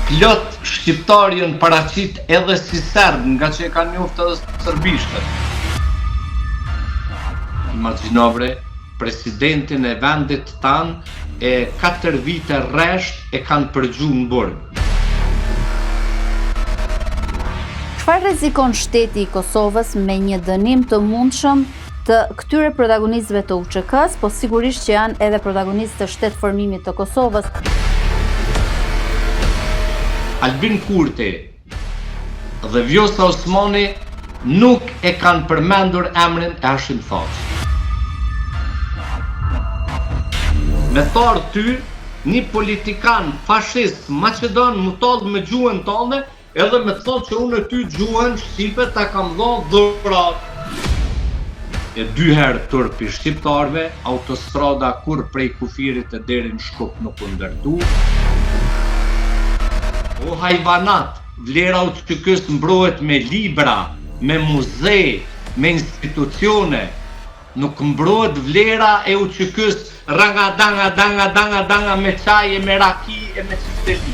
plot shqiptarion paraqit edhe si serb, nga që e kanë njoftë edhe serbishtët. Imagjino presidentin e vendit tanë e 4 vite rresht e kanë përgju në burg. Çfarë rrezikon shteti i Kosovës me një dënim të mundshëm të këtyre protagonistëve të UÇK-s, po sigurisht që janë edhe protagonistë të shtetformimit të Kosovës? Albin Kurti dhe Vjosa Osmani nuk e kanë përmendur emrin e Hashim Thaçit. Me tharë ty, një politikan fashist Macedon më tallë me gjuhën tonë, edhe me thotë që unë e ty gjuhën shqipe ta kam dhënë dhurat. E 2 herë turpi shqiptarve, autostrada kur prej Kufirit e deri në Shkup nuk u ndërtu. O hajvanat, vlera UÇK-s mbrohet me libra, me muze, me institucione. Nuk mbrohet vlera e UÇK-s ranga danga me çaj e me raki e me çisteli.